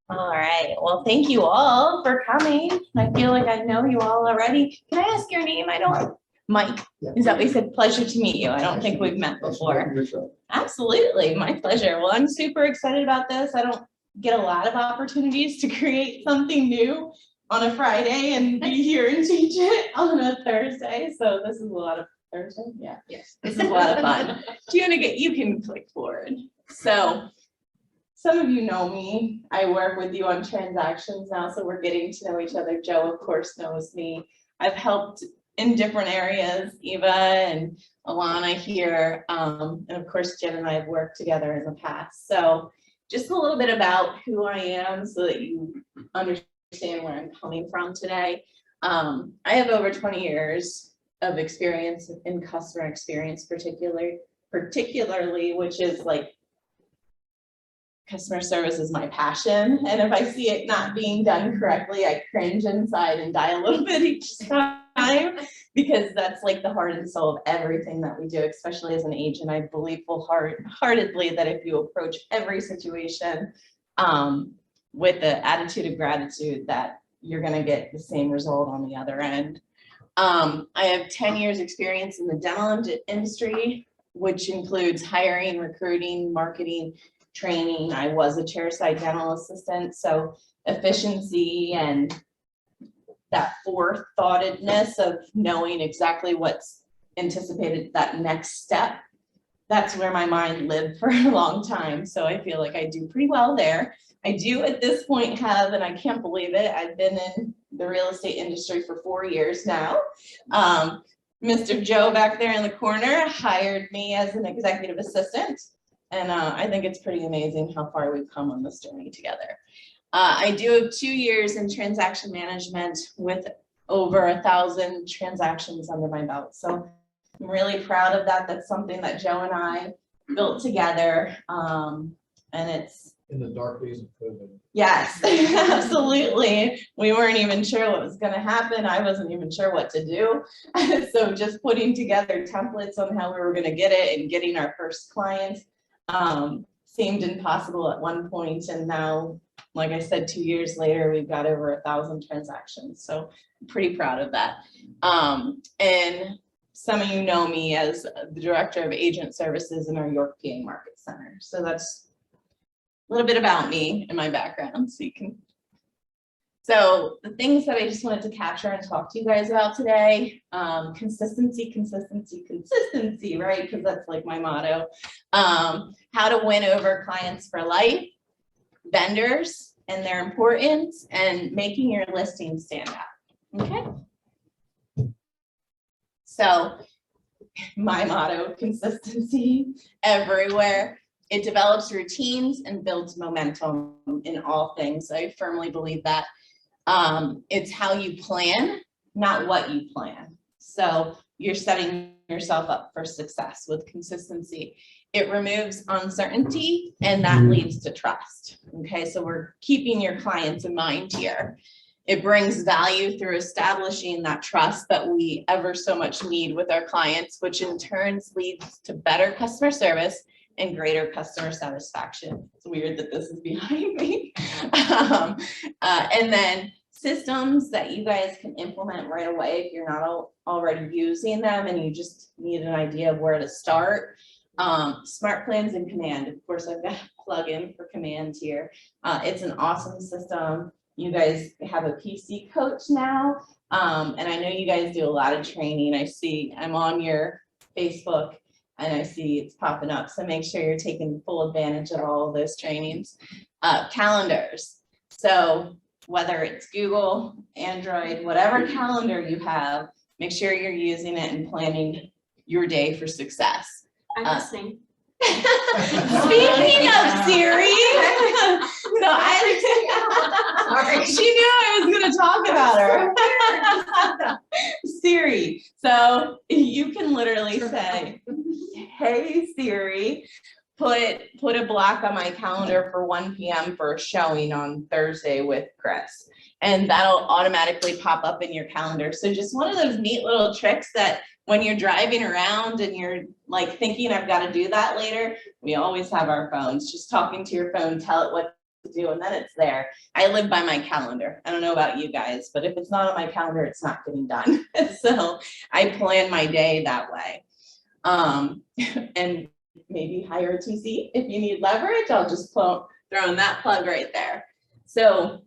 All right. Well, thank you all for coming. I feel like I know you all already. Can I ask your name? I don't. Mike, is that what you said? Pleasure to meet you. I don't think we've met before. Absolutely. My pleasure. Well, I'm super excited about this. I don't get a lot of opportunities to create something new on a Friday and be here and teach it on a Thursday. So this is a lot of Thursday. Yeah. Yes. This is a lot of fun. You can click forward. So some of you know me. I work with you on transactions now, so we're getting to know each other. Joe, of course, knows me. I've helped in different areas, Eva and Alana here. And of course, Jen and I have worked together in the past. So just a little bit about who I am so that you understand where I'm coming from today. I have over 20 years of experience in customer experience, particularly, which is like customer service is my passion. And if I see it not being done correctly, I cringe inside and die a little bit each time, because that's like the heart and soul of everything that we do, especially as an agent. I believe full-heartedly that if you approach every situation with the attitude of gratitude, that you're going to get the same result on the other end. I have 10 years experience in the dental industry, which includes hiring, recruiting, marketing, training. I was a chairside dental assistant, so efficiency and that forethoughtedness of knowing exactly what's anticipated, that next step, that's where my mind lived for a long time. So I feel like I do pretty well there. I do at this point have, and I can't believe it, I've been in the real estate industry for 4 years now. Mr. Joe back there in the corner hired me as an executive assistant. And I think it's pretty amazing how far we've come on this journey together. I do have 2 years in transaction management with over 1,000 transactions under my belt. So I'm really proud of that. That's something that Joe and I built together. And it's in the dark days of COVID. Yes, absolutely. We weren't even sure what was going to happen. I wasn't even sure what to do. So just putting together templates on how we were going to get it and getting our first clients seemed impossible at one point. And now, like I said, 2 years later, we've got over 1,000 transactions. So I'm pretty proud of that. And some of you know me as the Director of Agent Services in our York, PA Market Center. So that's a little bit about me and my background, so you can. So the things that I just wanted to capture and talk to you guys about today, consistency, right? Because that's like my motto. How to win over clients for life, vendors and their importance, and making your listing stand out. Okay. So my motto, consistency everywhere. It develops routines and builds momentum in all things. I firmly believe that. It's how you plan, not what you plan. So you're setting yourself up for success with consistency. It removes uncertainty, and that leads to trust. Okay, so we're keeping your clients in mind here. It brings value through establishing that trust that we ever so much need with our clients, which in turn leads to better customer service and greater customer satisfaction. It's weird that this is behind me. And then systems that you guys can implement right away if you're not already using them and you just need an idea of where to start. Smart Plans and Command. Of course, I've got a plug-in for Command here. It's an awesome system. You guys have a PC coach now. And I know you guys do a lot of training. I see I'm on your Facebook and I see it's popping up. So make sure you're taking full advantage of all of those trainings. Calendars. So whether it's Google, Android, whatever calendar you have, make sure you're using it and planning your day for success. I'm listening. Speaking of Siri, so she knew I was going to talk about her. Siri. So you can literally say, "Hey Siri, put a block on my calendar for 1 p.m. for a showing on Thursday with Chris," and that'll automatically pop up in your calendar. So just one of those neat little tricks that when you're driving around and you're like thinking I've got to do that later, we always have our phones. Just talking to your phone, tell it what to do, and then it's there. I live by my calendar. I don't know about you guys, but if it's not on my calendar, it's not getting done. So I plan my day that way. And maybe hire a TC if you need leverage. I'll just throw in that plug right there. So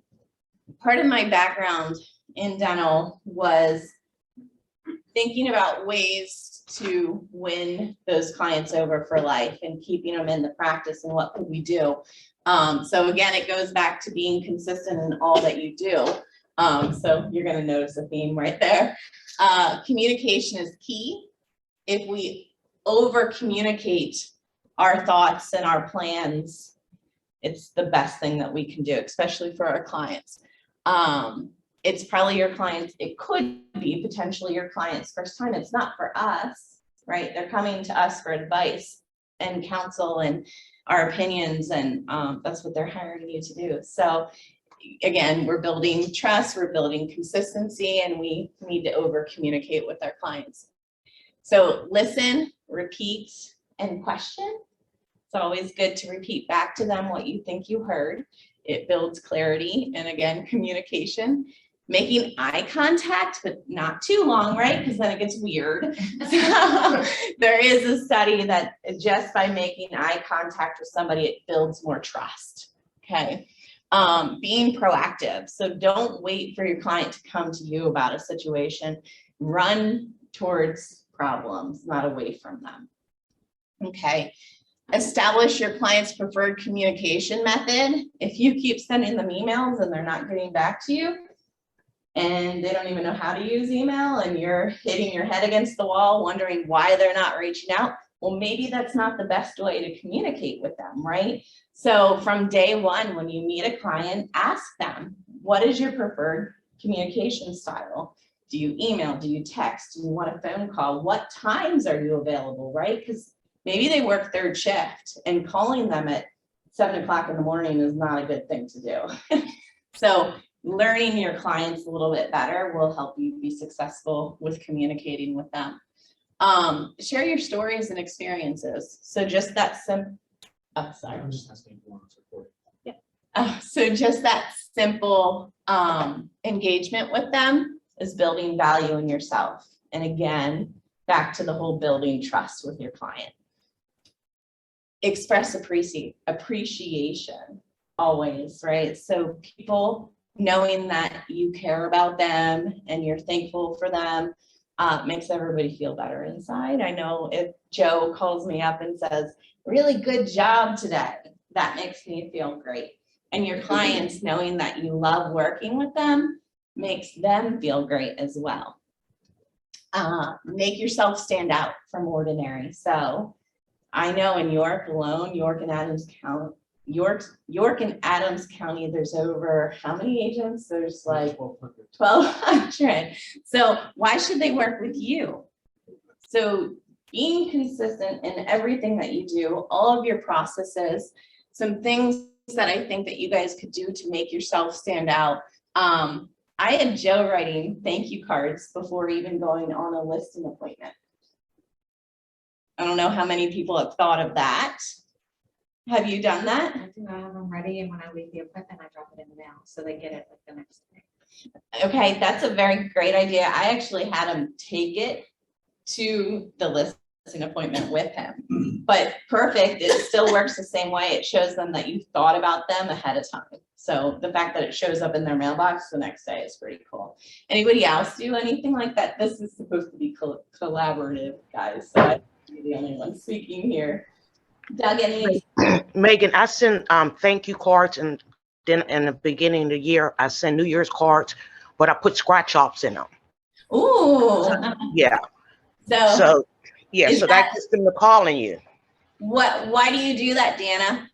part of my background in dental was thinking about ways to win those clients over for life and keeping them in the practice, and what could we do. So again, it goes back to being consistent in all that you do. So you're going to notice a theme right there. Communication is key. If we over communicate our thoughts and our plans, it's the best thing that we can do, especially for our clients. It's probably your clients, it could be potentially your client's first time. It's not for us, right? They're coming to us for advice and counsel and our opinions, and that's what they're hiring you to do. So again, we're building trust, we're building consistency, and we need to over communicate with our clients. So listen, repeat, and question. It's always good to repeat back to them what you think you heard. It builds clarity, and again, communication. Making eye contact, but not too long, right? Because then it gets weird. So there is a study that just by making eye contact with somebody, it builds more trust, okay? Being proactive. So don't wait for your client to come to you about a situation. Run towards problems, not away from them, okay? Establish your client's preferred communication method. If you keep sending them emails and they're not getting back to you, and they don't even know how to use email, and you're hitting your head against the wall wondering why they're not reaching out, well, maybe that's not the best way to communicate with them, right? So from day one, when you meet a client, ask them, what is your preferred communication style? Do you email? Do you text? Do you want a phone call? What times are you available, right? Because maybe they work third shift, and calling them at 7 o'clock in the morning is not a good thing to do. So learning your clients a little bit better will help you be successful with communicating with them. Share your stories and experiences. So just that sorry. I'm just asking for support. Yeah. So just that simple engagement with them is building value in yourself. And again, back to the whole building trust with your client. Express appreciation always, right? So people knowing that you care about them and you're thankful for them makes everybody feel better inside. I know if Joe calls me up and says, really good job today, that makes me feel great. And your clients knowing that you love working with them makes them feel great as well. Make yourself stand out from ordinary. So I know in York alone, York and Adams County, there's over how many agents? There's like 1,200. So why should they work with you? So being consistent in everything that you do, all of your processes, some things that I think that you guys could do to make yourself stand out. I had Joe writing thank you cards before even going on a listing appointment. I don't know how many people have thought of that. Have you done that? I do. I have them ready, and when I leave the appointment, I drop it in the mail, so they get it like the next day. Okay, that's a very great idea. I actually had him take it to the listing appointment with him. But perfect, it still works the same way. It shows them that you thought about them ahead of time. So the fact that it shows up in their mailbox the next day is pretty cool. Anybody else do anything like that? This is supposed to be collaborative, guys. So I'm the only one speaking here. Doug, any? Megan, I send thank you cards, and then in the beginning of the year, I send New Year's cards, but I put scratch offs in them. Ooh. Yeah. So yeah, so that gets them to calling you. Why do you do that, Dana?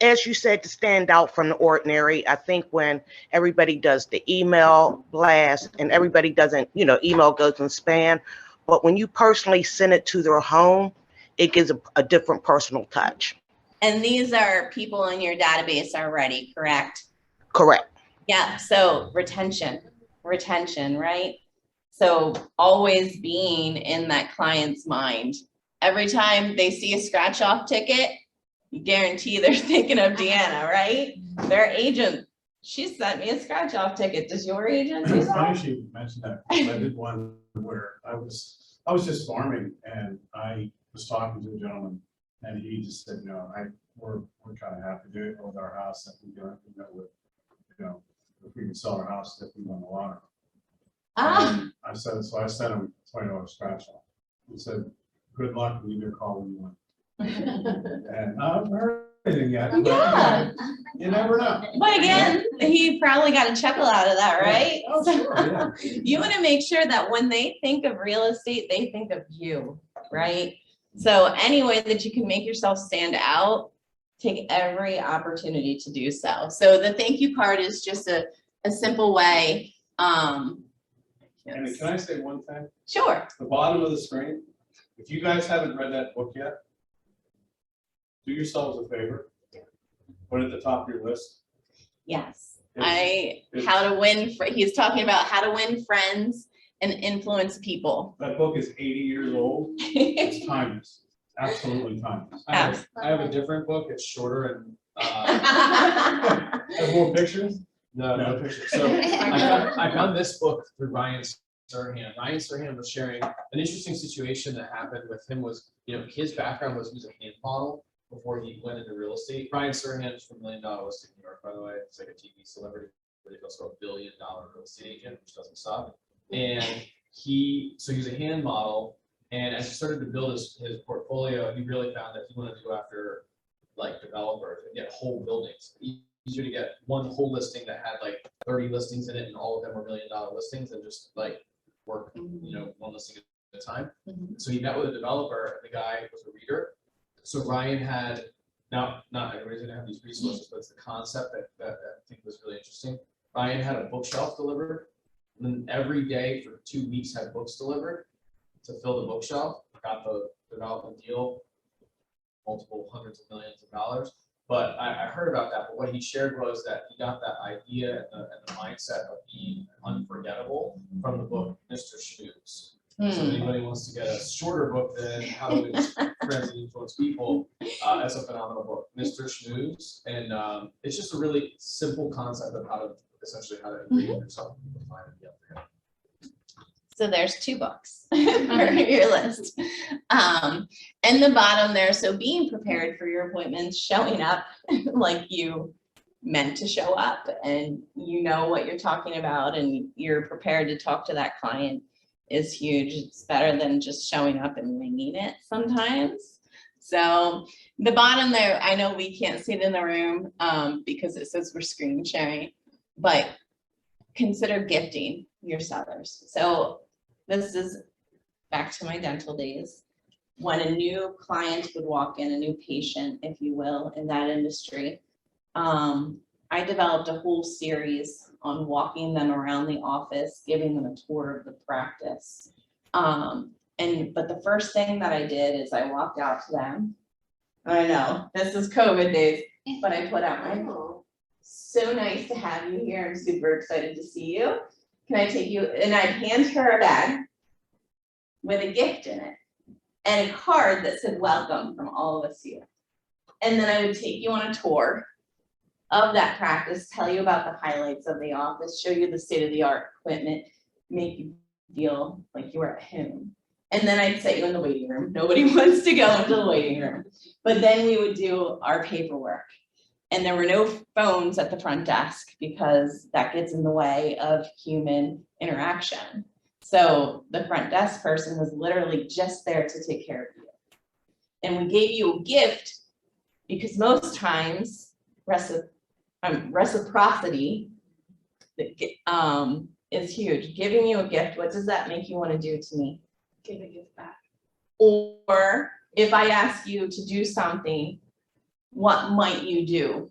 As you said, to stand out from the ordinary. I think when everybody does the email blast and everybody doesn't, email goes in spam, but when you personally send it to their home, it gives a different personal touch. And these are people in your database already, correct? Correct. Yeah, so retention, right? So always being in that client's mind. Every time they see a scratch off ticket, you guarantee they're thinking of Deanna, right? Their agent, she sent me a scratch off ticket. Does your agent do It's funny that? she mentioned that, 'cause I did one where I was just farming, and I was talking to a gentleman, and he just said, we're kind of happy to do it with our house, that we don't, with, if we can sell our house, that we won the lottery. Ah, And I sent him $20 scratch off. He said, good luck, leave your call when you win. And I haven't heard anything yet. But, yeah. you never know. But again, he probably got a chuckle out of that, right? Oh, sure, yeah. You want to make sure that when they think of real estate, they think of you, right? So any way that you can make yourself stand out, take every opportunity to do so. So the thank you card is just a simple way. And can I say one thing? Sure. The bottom of the screen, if you guys haven't read that book yet, do yourselves a favor. Put it at the top of your list. Yes. It's- How to win, he's talking about how to win friends and influence people. That book is 80 years old. It's timeless. Absolutely timeless. I have a different book. It's shorter and Have more pictures? no pictures. So I found this book through Ryan Serhant. Ryan Serhant was sharing an interesting situation that happened with him. Was his background was he was a hand model before he went into real estate. Ryan Serhant is from $1 Million Listing New York, by the way. It's like a TV celebrity, but he's also a $1 billion real estate agent, which doesn't suck. And so he was a hand model. And as he started to build his portfolio, he really found that he wanted to go after like developers and get whole buildings. Easier to get one whole listing that had like 30 listings in it, and all of them were $1 million listings, and just like work, one listing at a time. So he met with a developer, and the guy was a reader. So Ryan had, now not everybody's gonna have these resources, but it's the concept that I think was really interesting. Ryan had a bookshelf delivered, and then every day for 2 weeks had books delivered to fill the bookshelf. Got the development deal, multiple hundreds of millions of dollars. But I heard about that. But what he shared was that he got that idea and the mindset of being unforgettable from the book Mr. Schmooze. So if anybody wants to get a shorter book than How to Win Friends and Influence People, that's a phenomenal book, Mr. Schmooze. And it's just a really simple concept of how to ingredients yourself and define and get there. So there's 2 books for your list. And the bottom there, so being prepared for your appointments, showing up like you meant to show up, and you know what you're talking about, and you're prepared to talk to that client is huge. It's better than just showing up and winging it sometimes. So the bottom there, I know we can't see it in the room because it says we're screen sharing, but consider gifting your sellers. So this is back to my dental days. When a new client would walk in, a new patient, if you will, in that industry, I developed a whole series on walking them around the office, giving them a tour of the practice. But the first thing that I did is I walked out to them. I know, this is COVID days, but I put out my so nice to have you here. I'm super excited to see you. Can I take you? And I'd hand her a bag with a gift in it and a card that said welcome from all of us here. And then I would take you on a tour of that practice, tell you about the highlights of the office, show you the state-of-the-art equipment, make you feel like you were at home. And then I'd set you in the waiting room. Nobody wants to go into the waiting room. But then we would do our paperwork. And there were no phones at the front desk because that gets in the way of human interaction. So the front desk person was literally just there to take care of you. And we gave you a gift because most times reciprocity is huge. Giving you a gift, what does that make you want to do to me? Give a gift back. Or if I ask you to do something, what might you do?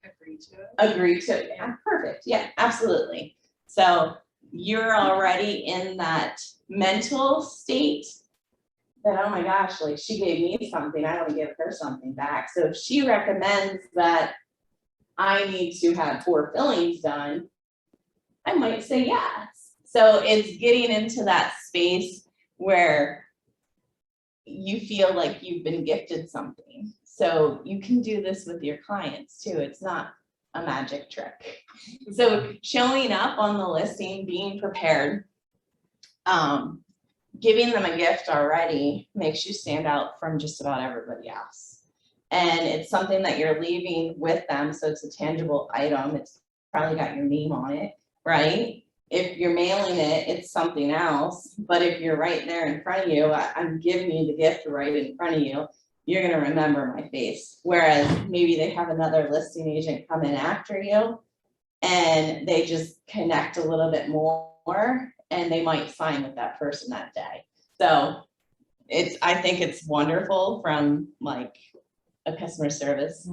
Agree to it. Agree to it. Yeah, perfect. Yeah, absolutely. So you're already in that mental state that, oh my gosh, like she gave me something, I want to give her something back. So if she recommends that I need to have 4 fillings done, I might say yes. So it's getting into that space where you feel like you've been gifted something. So you can do this with your clients too. It's not a magic trick. So showing up on the listing, being prepared, giving them a gift already makes you stand out from just about everybody else. And it's something that you're leaving with them, so it's a tangible item. It's probably got your name on it, right? If you're mailing it, it's something else. But if you're right there in front of you, I'm giving you the gift right in front of you, you're gonna remember my face. Whereas maybe they have another listing agent come in after you and they just connect a little bit more and they might sign with that person that day. So I think it's wonderful from like a customer service,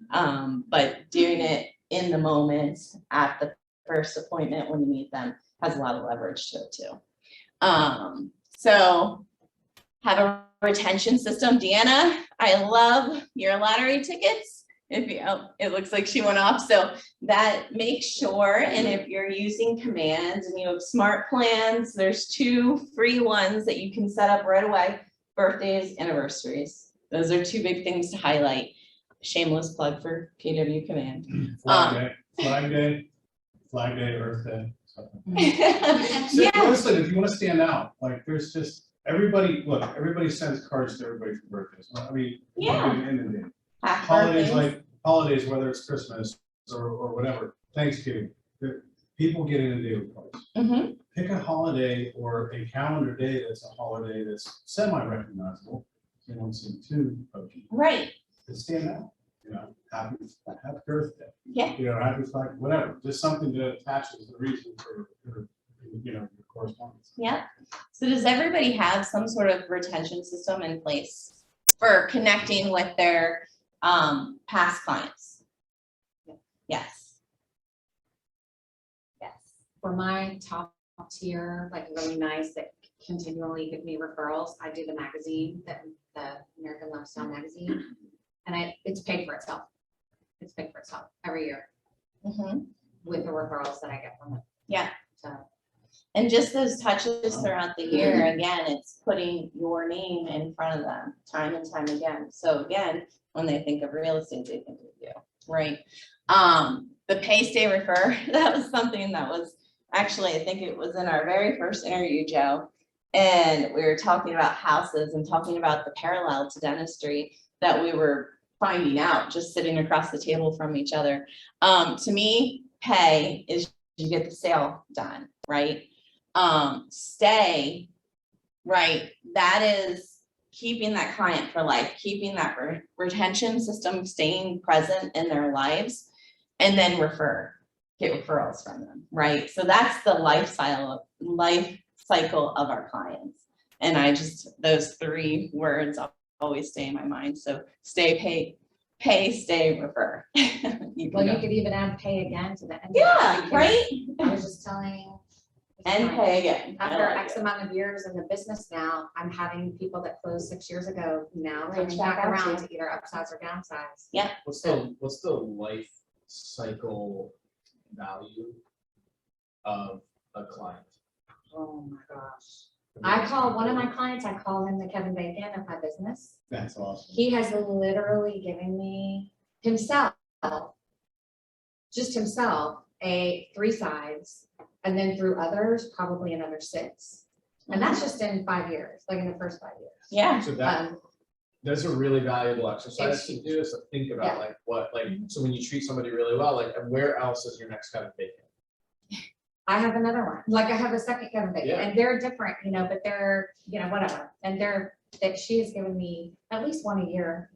but doing it in the moment at the first appointment when you meet them has a lot of leverage to it too. So have a retention system. Deanna, I love your lottery tickets. If you, oh, it looks like she went off. So that makes sure, and if you're using commands and you have smart plans, there's 2 free ones that you can set up right away. Birthdays, anniversaries. Those are 2 big things to highlight. Shameless plug for KW Command. Flag Day, Earth Day. Yeah. Listen, if you want to stand out, like there's just everybody sends cards to everybody for birthdays. I mean, Yeah. and Happy holidays, birthdays. like holidays, whether it's Christmas or whatever, Thanksgiving, people get inundated with cards. Mhm. Pick a holiday or a calendar day that's a holiday that's semi-recognizable. You don't see too pokey. Right. To stand out, happy birthday. Yeah. Happy flag, whatever, just something that attaches the reason for your correspondence. Yeah. So does everybody have some sort of retention system in place for connecting with their past clients? Yes. Yes. For my top tier, like really nice that continually give me referrals, I do the magazine, the American Lifestyle magazine, and it's paid for itself. It's paid for itself every year Mhm. with the referrals that I get from it. Yeah. So And just those touches throughout the year, again, it's putting your name in front of them time and time again. So again, when they think of real estate, they think of you, right? The pay, stay, refer, that was something that was actually, I think it was in our very first interview, Joe. And we were talking about houses and talking about the parallel to dentistry that we were finding out just sitting across the table from each other. To me, pay is you get the sale done, right? Stay, right? That is keeping that client for life, keeping that retention system, staying present in their lives, and then get referrals from them, right? So that's the life cycle of our clients. And those 3 words always stay in my mind. So stay, pay, stay, refer. You Well, can you go. could even add pay again to the end. Yeah, Because right? I was just telling. And pay again. I After like X it. amount of years in the business now, I'm having people that closed 6 years ago now Reach coming back back out around to to either upsize or downsize. What's the life cycle value of a client? Oh my gosh. I call one of my clients, I call him the Kevin Bacon of my business. That's awesome. He has literally given me himself, just himself, 3 sides, and then through others, probably another 6. And that's just in 5 years, like in the first 5 years. Yeah. So that's a really valuable exercise to do, is to think about Yeah. so when you treat somebody really well, like where else is your next Kevin Bacon? I have another one, like I have a second Kevin Bacon, Yeah. and they're different, but they're, whatever. And that she has given me at least 1 a year.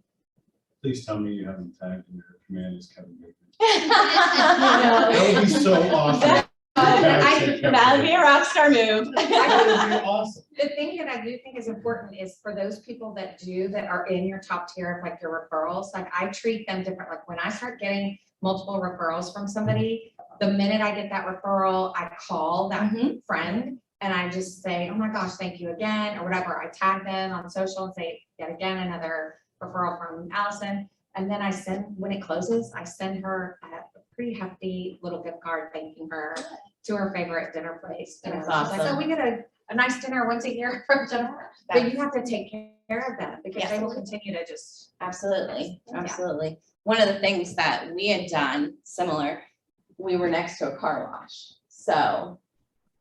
Please tell me you haven't tagged in your command as Kevin Bacon. That That would be so awesome. would be a rock star move. That would be awesome. The thing that I do think is important is for those people that are in your top tier of like your referrals, like I treat them different. Like when I start getting multiple referrals from somebody, the minute I get that referral, I call that friend and I just say, oh my gosh, thank you again, or whatever. I tag them on social and say, yet again, another referral from Allison. And then when it closes, I send her a pretty hefty little gift card thanking her to her favorite dinner place. You know, That's she's like, awesome. oh, we get a nice dinner once a year from Jennifer. But you have to take care of them because they will continue to just. Absolutely, Yeah. absolutely. One of the things that we had done similar, we were next to a car wash. So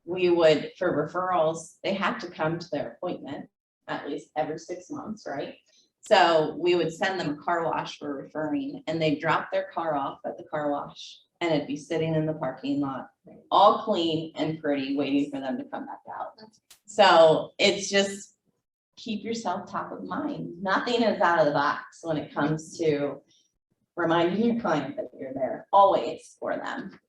we would, for referrals, they have to come to their appointment at least every 6 months, right? So we would send them a car wash for referring and they drop their car off at the car wash and it'd be sitting in the parking lot, all clean and pretty, waiting for them to come back out. So it's just keep yourself top of mind. Nothing is out of the box when it comes to reminding your client that you're there always for them.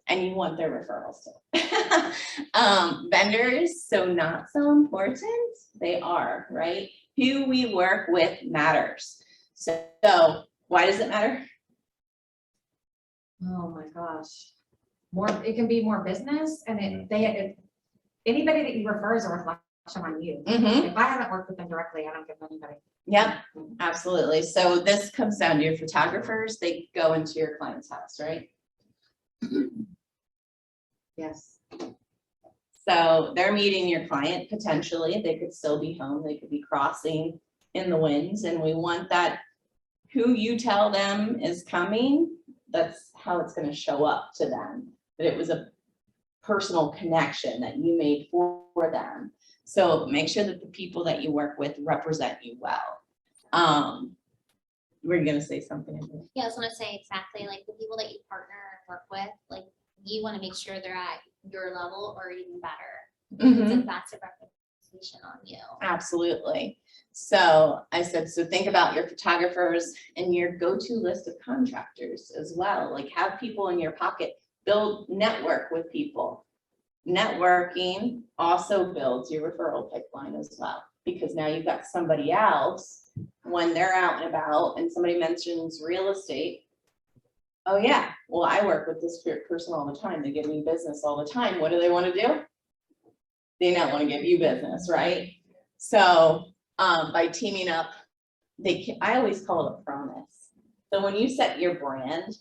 And you want their referrals too. Vendors, so not so important. They are, right? Who we work with matters. So why does it matter? Oh my gosh. It can be more business and anybody that you refer is a reflection on you. Mm-hmm. If I haven't worked with them directly, I don't give them anybody. Yep, absolutely. So this comes down to your photographers. They go into your client's house, right? Yes. So they're meeting your client potentially. They could still be home. They could be crossing in the winds. And we want that who you tell them is coming, that's how it's going to show up to them. That it was a personal connection that you made for them. So make sure that the people that you work with represent you well. We're going to say something. Yeah, I was gonna say exactly, like the people that you partner and work with, like you wanna make sure they're at your level or even better. Mhm. Because that's a representation on you. Absolutely. So I said, so think about your photographers and your go-to list of contractors as well. Like have people in your pocket, network with people. Networking also builds your referral pipeline as well, because now you've got somebody else when they're out and about and somebody mentions real estate. Oh yeah, well, I work with this person all the time. They give me business all the time. What do they want to do? They don't want to give you business, right? So by teaming up, I always call it a promise. So when you set your brand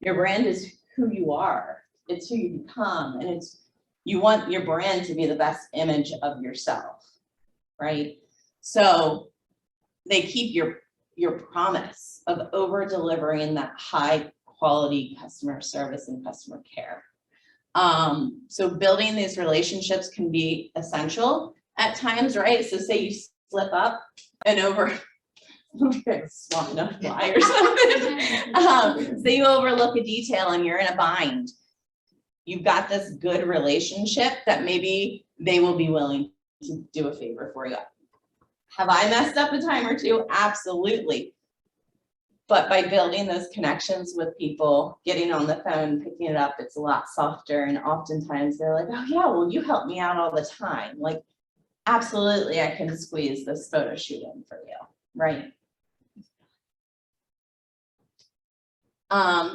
is who you are. It's who you become, and you want your brand to be the best image of yourself, right? So they keep your promise of over delivering that high quality customer service and customer care. So building these relationships can be essential at times, right? So say you slip up and swap enough fly or something. Say you overlook a detail and you're in a bind. You've got this good relationship that maybe they will be willing to do a favor for you. Have I messed up a time or two? Absolutely. But by building those connections with people, getting on the phone, picking it up, it's a lot softer. And oftentimes they're like, oh yeah, well, you help me out all the time. Like, absolutely, I can squeeze this photo shoot in for you, right?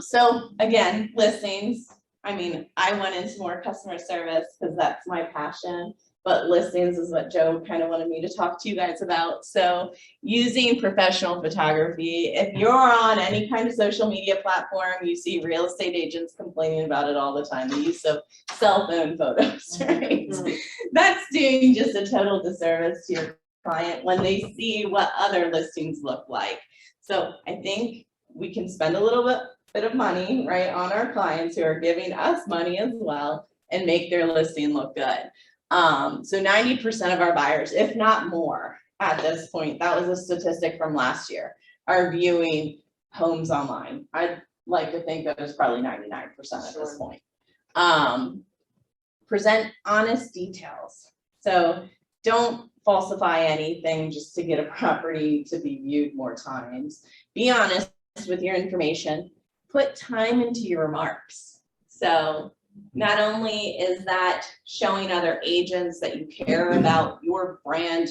So again, listings. I mean, I went into more customer service because that's my passion, but listings is what Joe kind of wanted me to talk to you guys about. So using professional photography, if you're on any kind of social media platform, you see real estate agents complaining about it all the time, the use of cell phone photos, right? That's doing just a total disservice to your client when they see what other listings look like. So I think we can spend a little bit of money, right, on our clients who are giving us money as well and make their listing look good. So 90% of our buyers, if not more at this point, that was a statistic from last year, are viewing homes online. I'd like to think that it's probably 99% at this point. Present honest details. So don't falsify anything just to get a property to be viewed more times. Be honest with your information. Put time into your remarks. So not only is that showing other agents that you care about your brand,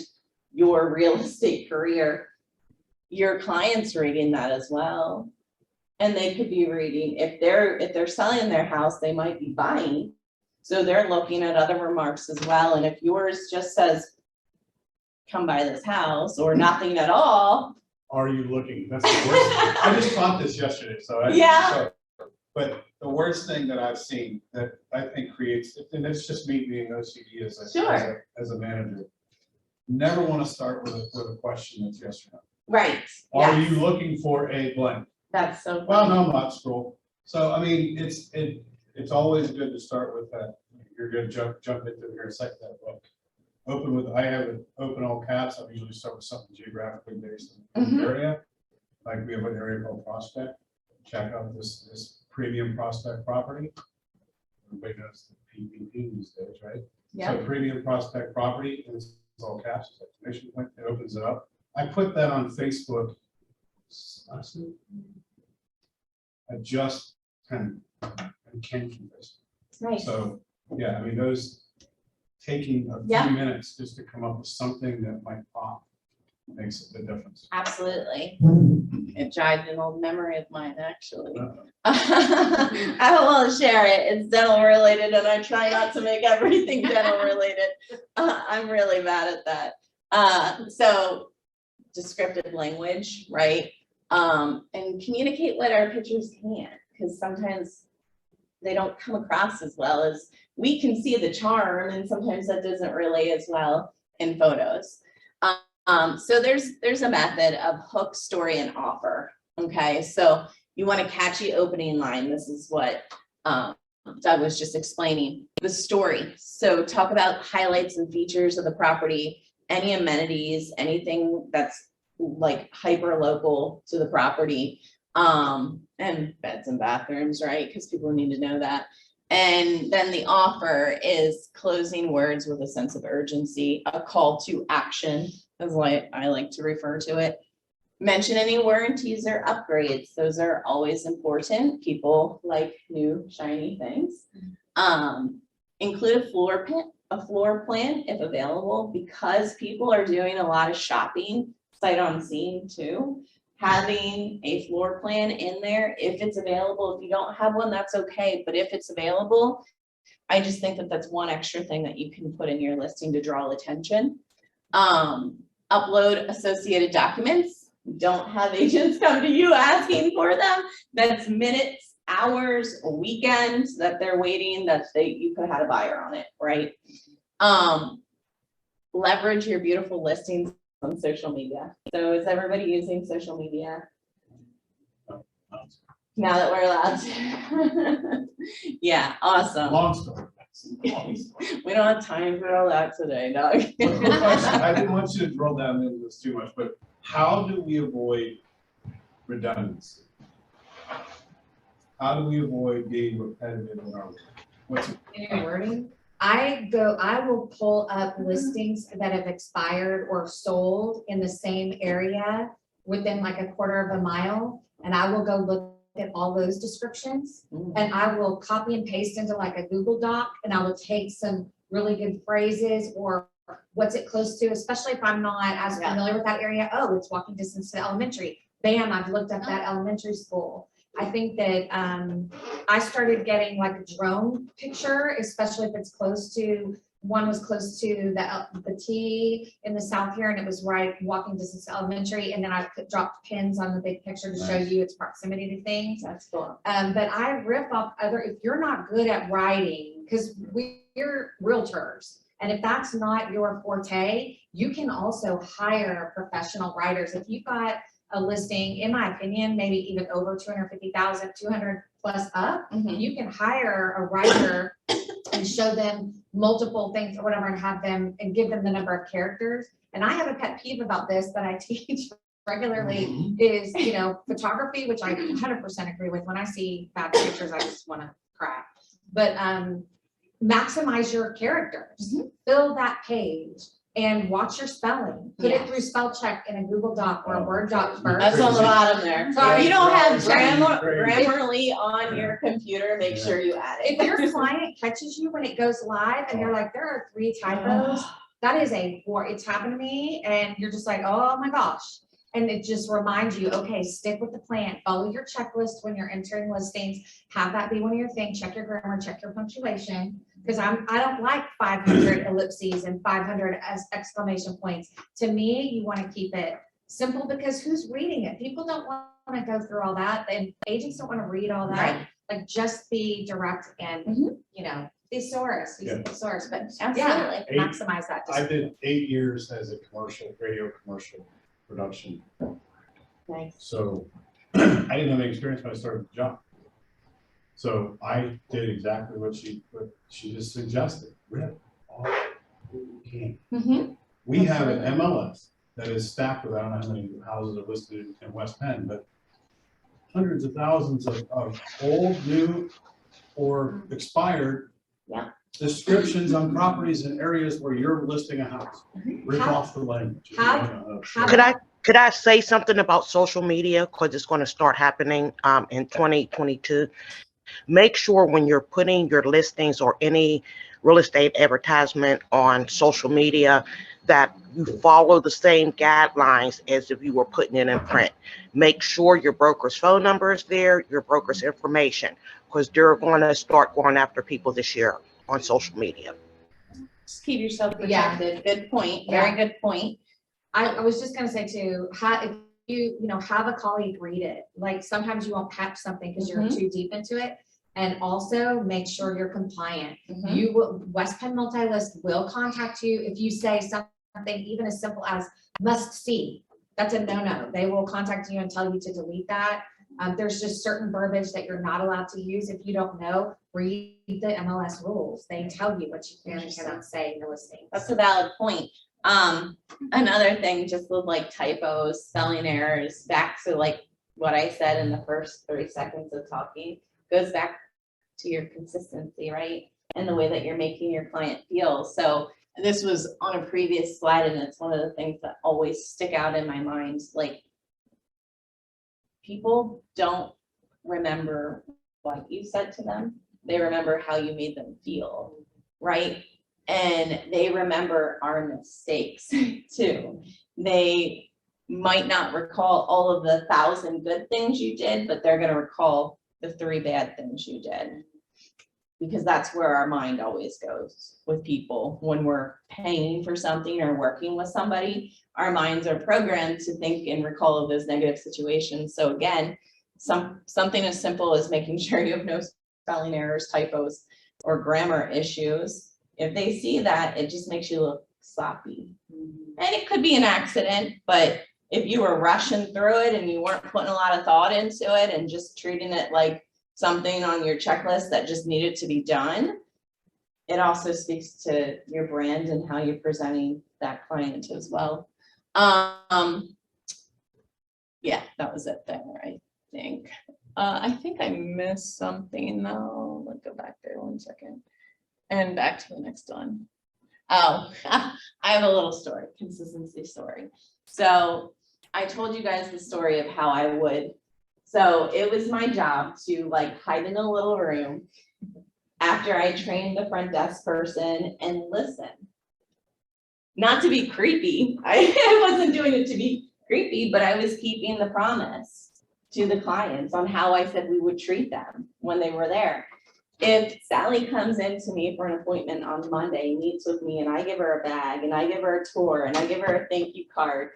your real estate career, your clients reading that as well. And they could be reading, if they're selling their house, they might be buying. So they're looking at other remarks as well. And if yours just says, come buy this house or nothing at all. Are you looking? That's the worst. I just taught this yesterday, so Yeah. But the worst thing that I've seen that I think creates, and it's just me being OCD Sure. as a manager, never want to start with a question that's yes or no. Right. Are yes. you looking for a blank? That's so Well, funny. no, I'm not, scroll. So, I mean, it's always good to start with that. You're gonna jump into your second that book. Open with, I have it open all caps. I usually start with something geographically based in the Mhm. area. Like we have an area called Prospect. Check out this premium Prospect property. Everybody knows the PPP these days, right? Yeah. So premium Prospect property, and it's all caps, it's exclamation point, it opens it up. I put that on Facebook. last week. I just can keep this. Nice. So, yeah, I mean, those taking a Yeah. few minutes just to come up with something that might pop makes a big difference. Absolutely. It jogged an old memory of mine, actually. Uh, I will share it. It's dental related and I try not to make everything dental related. I'm really bad at that. So descriptive language, right? And communicate what our pictures can, because sometimes they don't come across as well as we can see the charm, and sometimes that doesn't relay as well in photos. So there's a method of hook, story, and offer. Okay, so you want a catchy opening line. This is what Doug was just explaining. The story. So talk about highlights and features of the property, any amenities, anything that's like hyper local to the property, and beds and bathrooms, right? Because people need to know that. And then the offer is closing words with a sense of urgency, a call to action, is what I like to refer to it. Mention any warranties or upgrades. Those are always important. People like new shiny things. Include a floor plan if available, because people are doing a lot of shopping sight unseen too. Having a floor plan in there, if it's available. If you don't have one, that's okay. But if it's available, I just think that that's one extra thing that you can put in your listing to draw attention. Upload associated documents. Don't have agents come to you asking for them. That's minutes, hours, weekends that they're waiting, that you could have had a buyer on it, right? Leverage your beautiful listings on social media. So is everybody using social media now that we're allowed to? Yeah, awesome. Long story. Long story. We don't have time for all that today, Doug. But quick question, I didn't want you to drill down into this too much, but how do we avoid redundancy? How do we avoid being repetitive in our work? What's it? In your wording, I will pull up listings that have expired or sold in the same area within like a quarter of a mile. And I will go look at all those descriptions and I will copy and paste into like a Google Doc, and I will take some really good phrases or what's it close to, especially if I'm not as familiar with that area. Oh, it's walking distance to the elementary. Bam, I've looked up that elementary school. I think that I started getting like a drone picture, especially if it's close to, one was close to the T in the south here, and it was right walking distance to elementary. And then I dropped pins on the big picture to show you its proximity to things. That's cool. But I rip off if you're not good at writing, because we're realtors, and if that's not your forte, you can also hire professional writers. If you've got a listing, in my opinion, maybe even over 250,000, 200 plus up, you can hire a writer and show them multiple things or whatever, and have them and give them the number of characters. And I have a pet peeve about this that I teach regularly is, photography, which I 100% agree with. When I see bad pictures, I just want to cry. But maximize your characters, fill that page, and watch your spelling. Put it through spell check in a Google Doc or a Word doc first. That's on the bottom there. So if you don't have Grammarly on your computer, make sure you add it. If your client catches you when it goes live and you're like, there are 3 typos, that is it's happened to me, and you're just like, oh my gosh. And it just reminds you, okay, stick with the plan, follow your checklist when you're entering listings, have that be one of your things, check your grammar, check your punctuation. Because I don't like 500 ellipses and 500 exclamation points. To me, you want to keep it simple, because who's reading it? People don't want to go through all that, and agents don't want to read all that. Right. like just be direct and, Mhm. you know, thesaurus, use Yeah. thesaurus, but Absolutely. yeah, Eight- maximize that. I did 8 years as a radio commercial production. Nice. So I didn't have any experience when I started the job. So I did exactly what she just suggested. Rip all you can. Mhm. We have an MLS that is stacked with, I don't know how many houses are listed in West Penn, but hundreds of thousands of old, new, or expired Yeah. descriptions on properties in areas where you're listing a house. Rip How- off the language. how- Could I say something about social media? Because it's going to start happening in 2022. Make sure when you're putting your listings or any real estate advertisement on social media that you follow the same guidelines as if you were putting it in print. Make sure your broker's phone number is there, your broker's information, because they're going to start going after people this year on social media. Just keep yourself Yeah. protected. Good point. Very good point. I was just gonna say too, if you know, have a colleague read it. Like sometimes you won't catch something because you're too deep into it. And also make sure you're compliant. Mhm. You will, West Penn Multi-List will contact you if you say something even as simple as must see. That's a no-no. They will contact you and tell you to delete that. There's just certain verbiage that you're not allowed to use. If you don't know, read the MLS rules. They tell you what you can and cannot say in the listings. That's a valid point. Another thing, just with like typos, spelling errors, back to like what I said in the first 30 seconds of talking, goes back to your consistency, right? And the way that you're making your client feel. So this was on a previous slide, and it's one of the things that always stick out in my mind. Like, people don't remember what you said to them. They remember how you made them feel, right? And they remember our mistakes too. They might not recall all of the 1,000 good things you did, but they're going to recall the 3 bad things you did. Because that's where our mind always goes with people when we're paying for something or working with somebody. Our minds are programmed to think and recall those negative situations. So again, something as simple as making sure you have no spelling errors, typos, or grammar issues. If they see that, it just makes you look sloppy. And it could be an accident, but if you were rushing through it and you weren't putting a lot of thought into it and just treating it like something on your checklist that just needed to be done, it also speaks to your brand and how you're presenting that client as well. Yeah, that was it there, I think. I think I missed something though. Let's go back there 1 second. And back to the next one. Oh, I have a little story, consistency story. So I told you guys the story of how I would. So it was my job to like hide in a little room after I trained the front desk person and listen. Not to be creepy. I wasn't doing it to be creepy, but I was keeping the promise to the clients on how I said we would treat them when they were there. If Sally comes in to me for an appointment on Monday, meets with me, and I give her a bag and I give her a tour and I give her a thank you card,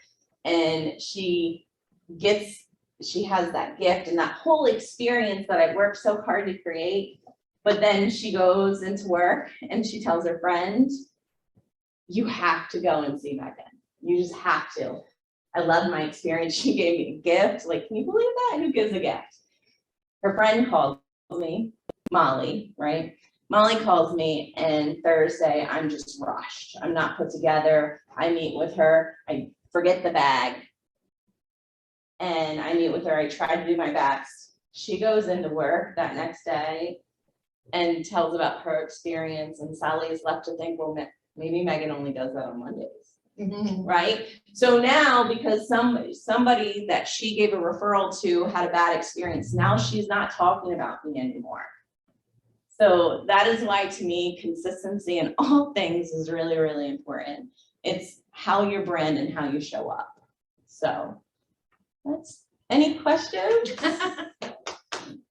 and she has that gift and that whole experience that I worked so hard to create, but then she goes into work and she tells her friend, you have to go and see Megan. You just have to. I love my experience. She gave me a gift. Like, can you believe that? Who gives a gift? Her friend calls me, Molly, right? Molly calls me, and Thursday I'm just rushed. I'm not put together. I meet with her. I forget the bag. And I meet with her. I try to do my best. She goes into work that next day and tells about her experience. And Sally is left to think, well, maybe Megan only does that on Mondays, right? So now, because somebody that she gave a referral to had a bad experience, now she's not talking about me anymore. So that is why, to me, consistency in all things is really, really important. It's how your brand and how you show up. So that's, any questions? I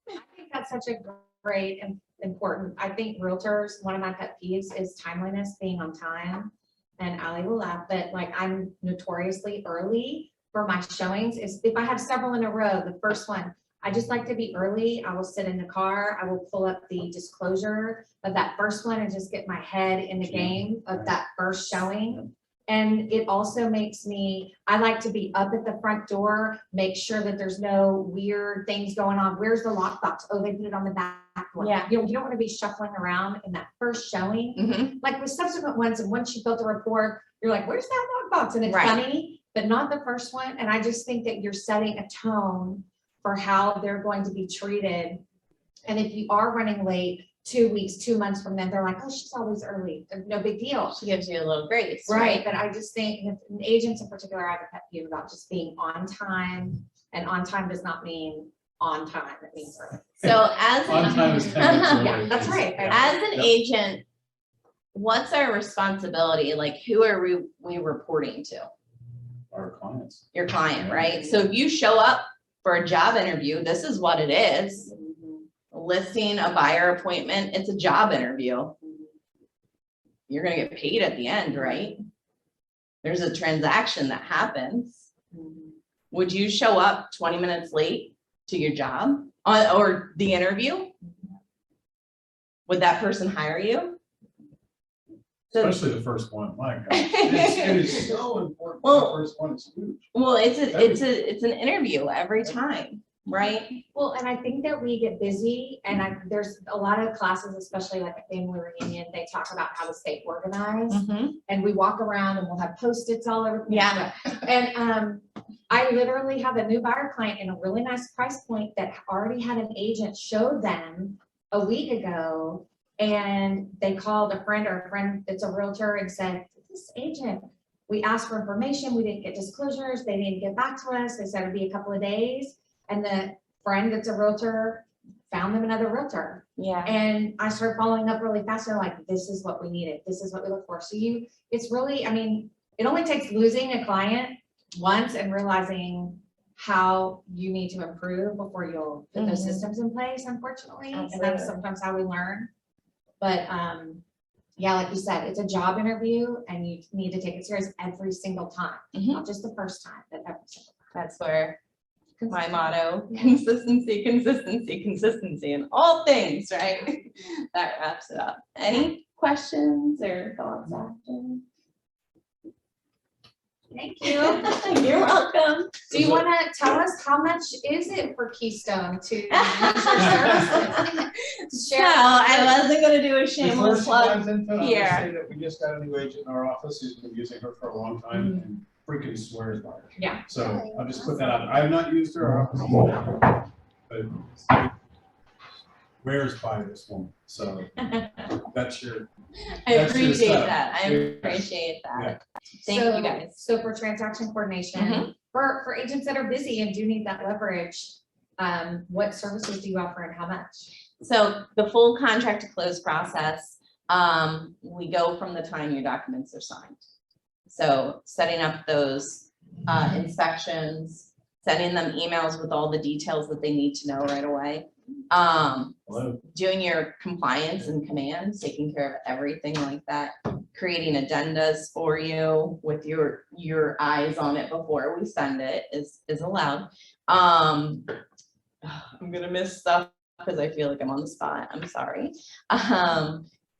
think that's such a great and important, I think realtors, one of my pet peeves is timeliness, being on time. And Allie will laugh, but like I'm notoriously early for my showings. Is if I have several in a row, the first one, I just like to be early. I will sit in the car. I will pull up the disclosure of that first one and just get my head in the game of that first showing. And it also makes me, I like to be up at the front door, make sure that there's no weird things going on. Where's the lockbox? Oh, they put it on the back door. Yeah. You don't want to be shuffling around in that first showing. Mhm. Like with subsequent ones, and once you built a rapport, you're like, where's that lockbox? And it's Right. funny, but not the first one. And I just think that you're setting a tone for how they're going to be treated. And if you are running late 2 weeks, 2 months from then, they're like, oh, she's always early. No big deal. She gives you a little grace, Right, right? but I just think with agents in particular, I have a pet peeve about just being on time. And on time does not mean on time, it means early. So as On time is 10 minutes early. Yeah, that's right. As an Yep. agent, what's our responsibility? Like, who are we reporting to? Our clients. Your client, right? So if you show up for a job interview, this is what it is. Listing a buyer appointment, it's a job interview. You're gonna get paid at the end, right? There's a transaction that happens. Would you show up 20 minutes late to your job or the interview? Would that person hire you? So, Especially the first one, my God. It is so important. Well- The first one is huge. well, it's an interview every time, right? Well, and I think that we get busy and there's a lot of classes, especially like a family reunion, they talk about how to stay organized. And we walk around and we'll have Post-its all over. Yeah. And I literally have a new buyer client in a really nice price point that already had an agent show them a week ago. And they called a friend that's a realtor and said, this agent, we asked for information, we didn't get disclosures, they didn't get back to us, they said it'd be a couple of days. And the friend that's a realtor found them another realtor. Yeah. And I started following up really fast. They're like, this is what we needed. This is what we look for. So it's really, I mean, it only takes losing a client once and realizing how you need to improve before you'll put those Mhm. systems in place, unfortunately. And Absolutely. that's sometimes how we learn. But yeah, like you said, it's a job interview and you need to take it serious every single time, Mhm. not just the first time, but every single time. That's where my motto, consistency, consistency, consistency in all things, right? That wraps it up. Any questions or thoughts after? Thank you. You're welcome. Do you want to tell us how much is it for Keystone to use your services? So I wasn't gonna do a Before shameless she plug. dives into it, I'll here. just say that we just got a new agent in our office who's been using her for a long time and freaking swears by her. Yeah. So I'll just put that out. I have not used her office, but swears by this woman. So that's your, I That's your appreciate stuff. that. I Yeah. appreciate that. Yeah. Thank So- you guys. So for transaction coordination, Mhm. for agents that are busy and do need that leverage, what services do you offer and how much? So the full contract to close process, we go from the time your documents are signed. So setting up those inspections, sending them emails with all the details that they need to know right away. hello. Doing your compliance and commands, taking care of everything like that, creating addendas for you with your eyes on it before we send it is allowed. I'm gonna miss stuff because I feel like I'm on the spot. I'm sorry.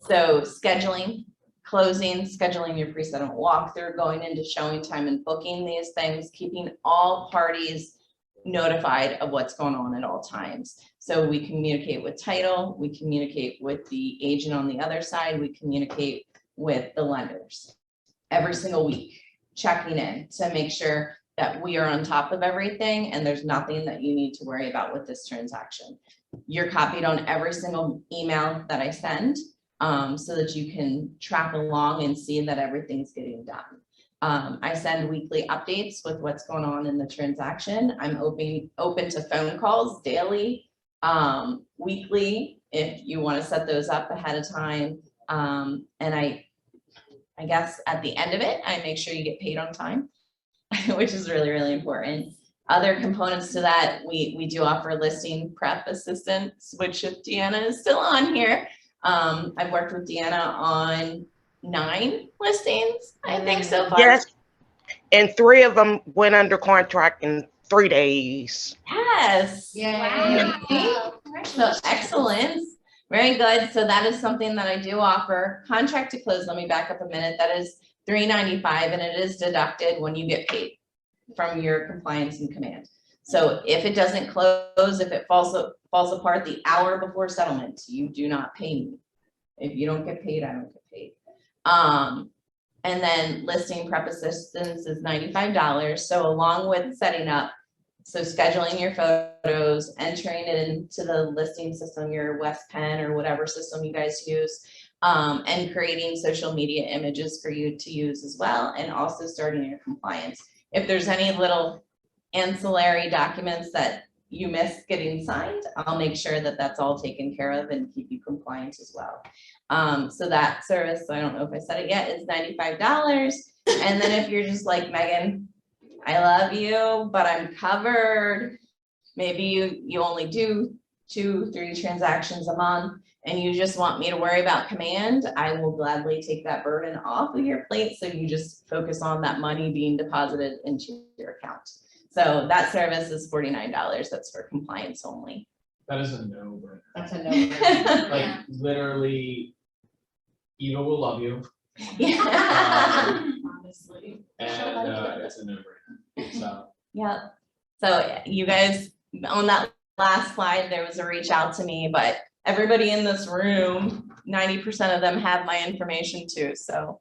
So scheduling, closing, scheduling your pre-settlement walkthrough, going into showing time and booking these things, keeping all parties notified of what's going on at all times. So we communicate with title, we communicate with the agent on the other side, we communicate with the lenders every single week, checking in to make sure that we are on top of everything and there's nothing that you need to worry about with this transaction. You're copied on every single email that I send, so that you can track along and see that everything's getting done. I send weekly updates with what's going on in the transaction. I'm open to phone calls daily, weekly, if you want to set those up ahead of time. And I guess at the end of it, I make sure you get paid on time, which is really, really important. Other components to that, we do offer listing prep assistance, which if Deanna is still on here, I've worked with Deanna on 9 listings, I think so far. Yes, and 3 of them went under contract, and 3 days. Yes. Yeah. Wow. So excellent. Very good. So that is something that I do offer. Contract to close, let me back up a minute. That is $395 and it is deducted when you get paid from your compliance and command. So if it doesn't close, if it falls apart the hour before settlement, you do not pay me. If you don't get paid, I don't get paid. And then listing prep assistance is $95. So along with setting up, so scheduling your photos, entering it into the listing system, your West Pen or whatever system you guys use, and creating social media images for you to use as well, and also starting your compliance. If there's any little ancillary documents that you missed getting signed, I'll make sure that that's all taken care of and keep you compliant as well. So that service, I don't know if I said it yet, is $95. And then if you're just like, Megan, I love you, but I'm covered. Maybe you only do 2-3 transactions a month and you just want me to worry about command, I will gladly take that burden off of your plate. So you just focus on that money being deposited into your account. So that service is $49. That's for compliance only. That is a no-brainer. That's a no-brainer. Like Yeah. literally, Eva will love you, Yeah. Honestly. and it's a no-brainer. So Yep. So you guys, on that last slide, there was a reach out to me, but everybody in this room, 90% of them have my information too. So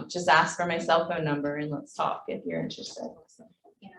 just ask for my cell phone number and let's talk if you're interested. Yeah.